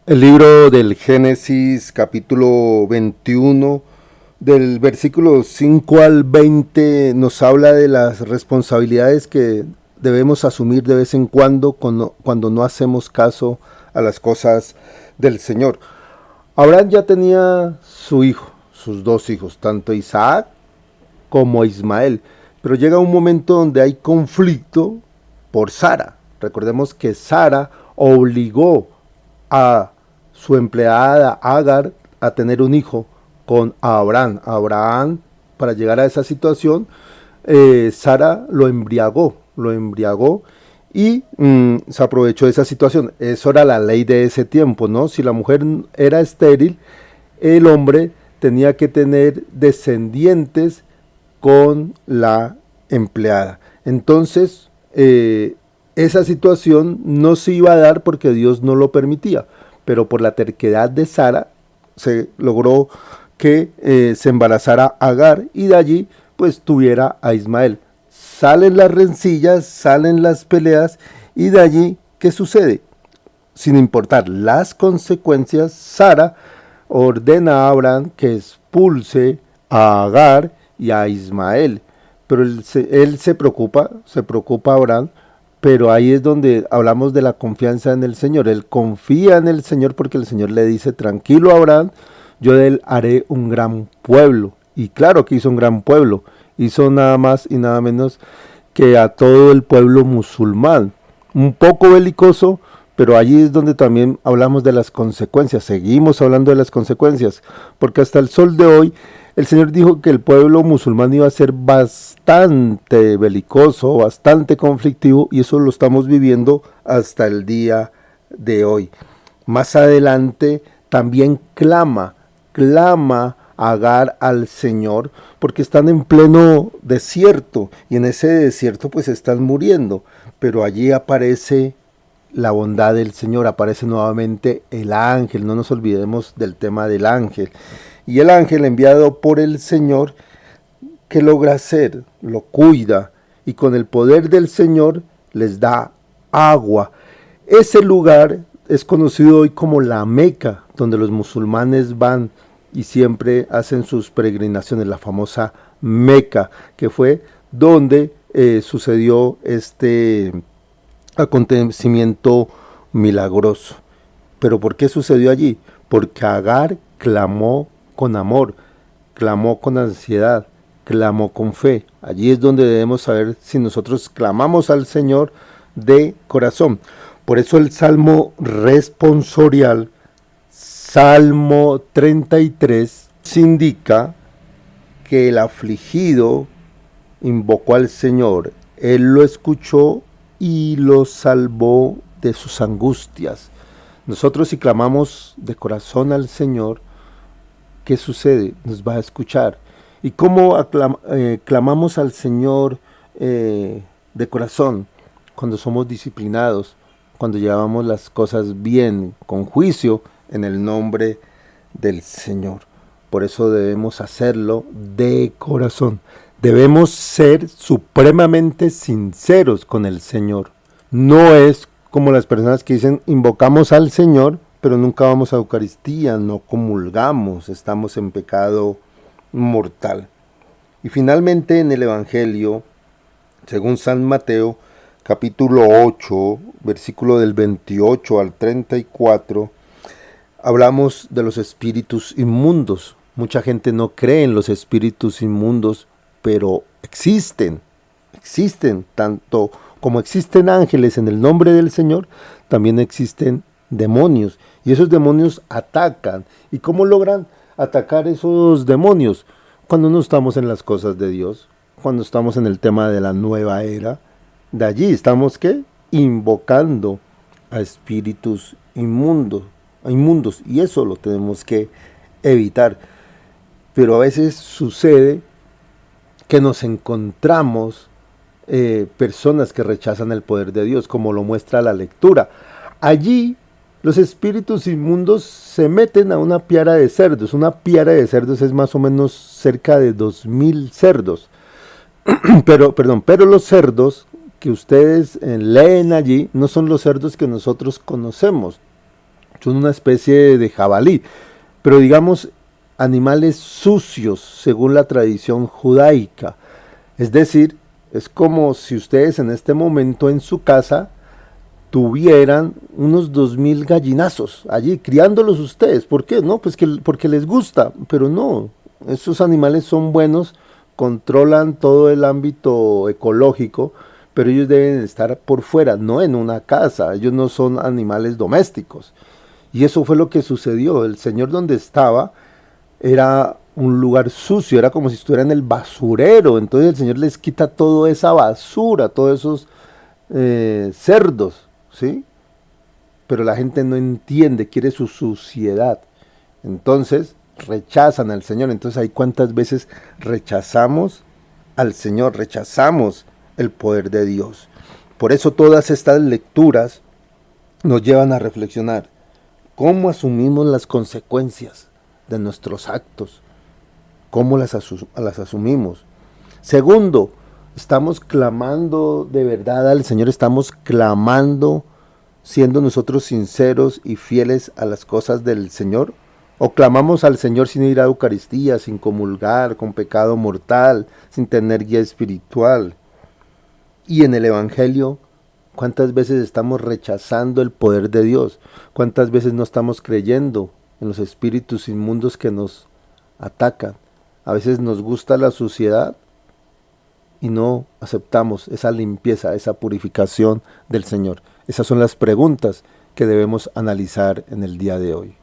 El libro del Génesis, capítulo 21, del versículo 5 al 20, nos habla de las responsabilidades que debemos asumir de vez en cuando cuando no hacemos caso a las cosas del Señor. Abraham ya tenía su hijo, sus dos hijos, tanto Isaac como Ismael, pero llega un momento donde hay conflicto por Sara. Recordemos que Sara obligó a su empleada Agar a tener un hijo con Abraham. Abraham, para llegar a esa situación, Sara lo embriagó y se aprovechó de esa situación. Eso era la ley de ese tiempo, ¿no? Si la mujer era estéril, el hombre tenía que tener descendientes con la empleada. Entonces, esa situación no se iba a dar porque Dios no lo permitía, pero por la terquedad de Sara se logró que se embarazara Agar y de allí pues tuviera a Ismael. Salen las rencillas, salen las peleas y de allí, ¿qué sucede? Sin importar las consecuencias, Sara ordena a Abraham que expulse a Agar y a Ismael. Pero él se preocupa Abraham, pero ahí es donde hablamos de la confianza en el Señor. Él confía en el Señor porque el Señor le dice, tranquilo Abraham, yo de él haré un gran pueblo. Y claro que hizo un gran pueblo, hizo nada más y nada menos que a todo el pueblo musulmán. Un poco belicoso, pero allí es donde también hablamos de las consecuencias, seguimos hablando de las consecuencias, porque hasta el sol de hoy el Señor dijo que el pueblo musulmán iba a ser bastante belicoso, bastante conflictivo, y eso lo estamos viviendo hasta el día de hoy. Más adelante también clama Agar al Señor, porque están en pleno desierto, y en ese desierto pues están muriendo, pero allí aparece la bondad del Señor, aparece nuevamente el ángel, no nos olvidemos del tema del ángel. Y el ángel enviado por el Señor, ¿qué logra hacer? Lo cuida y con el poder del Señor les da agua. Ese lugar es conocido hoy como la Meca, donde los musulmanes van y siempre hacen sus peregrinaciones, la famosa Meca, que fue donde sucedió este acontecimiento milagroso. ¿Pero por qué sucedió allí? Porque Agar clamó con amor, clamó con ansiedad, clamó con fe. Allí es donde debemos saber si nosotros clamamos al Señor de corazón. Por eso el Salmo responsorial, Salmo 33, se indica que el afligido invocó al Señor, Él lo escuchó y lo salvó de sus angustias. Nosotros si clamamos de corazón al Señor, ¿qué sucede? Nos va a escuchar. ¿Y cómo clamamos al Señor de corazón? Cuando somos disciplinados, cuando llevamos las cosas bien, con juicio, en el nombre del Señor. Por eso debemos hacerlo de corazón. Debemos ser supremamente sinceros con el Señor. No es como las personas que dicen invocamos al Señor, pero nunca vamos a Eucaristía, no comulgamos, estamos en pecado mortal. Y finalmente en el Evangelio, según San Mateo, capítulo 8, versículo del 28 al 34, hablamos de los espíritus inmundos. Mucha gente no cree en los espíritus inmundos, pero existen tanto como existen ángeles en el nombre del Señor, también existen demonios, y esos demonios atacan. ¿Y cómo logran atacar esos demonios? Cuando no estamos en las cosas de Dios, cuando estamos en el tema de la nueva era, de allí estamos ¿qué? Invocando a espíritus inmundos, y eso lo tenemos que evitar. Pero a veces sucede que nos encontramos personas que rechazan el poder de Dios, como lo muestra la lectura. Allí los espíritus inmundos se meten a una piara de cerdos. Una piara de cerdos es más o menos cerca de 2000 cerdos. pero los cerdos que ustedes leen allí no son los cerdos que nosotros conocemos. son una especie de jabalí, pero digamos animales sucios según la tradición judaica. Es decir, es como si ustedes en este momento en su casa tuvieran unos 2000 gallinazos allí, criándolos ustedes. ¿Por qué? No, pues que, porque les gusta, pero no, esos animales son buenos, controlan todo el ámbito ecológico, pero ellos deben estar por fuera, no en una casa, ellos no son animales domésticos. Y eso fue lo que sucedió. El señor donde estaba era un lugar sucio, era como si estuviera en el basurero. Entonces el Señor les quita toda esa basura, todos esos cerdos, ¿sí? Pero la gente no entiende, quiere su suciedad. Entonces rechazan al Señor. Entonces ahí cuántas veces rechazamos al Señor, rechazamos el poder de Dios. Por eso todas estas lecturas nos llevan a reflexionar cómo asumimos las consecuencias de nuestros actos, cómo las asumimos. Segundo, estamos clamando de verdad al Señor, estamos clamando siendo nosotros sinceros y fieles a las cosas del Señor, o clamamos al Señor sin ir a Eucaristía, sin comulgar, con pecado mortal, sin tener guía espiritual. Y en el Evangelio, ¿cuántas veces estamos rechazando el poder de Dios? ¿Cuántas veces no estamos creyendo en los espíritus inmundos que nos atacan? A veces nos gusta la suciedad y no aceptamos esa limpieza, esa purificación del Señor. Esas son las preguntas que debemos analizar en el día de hoy.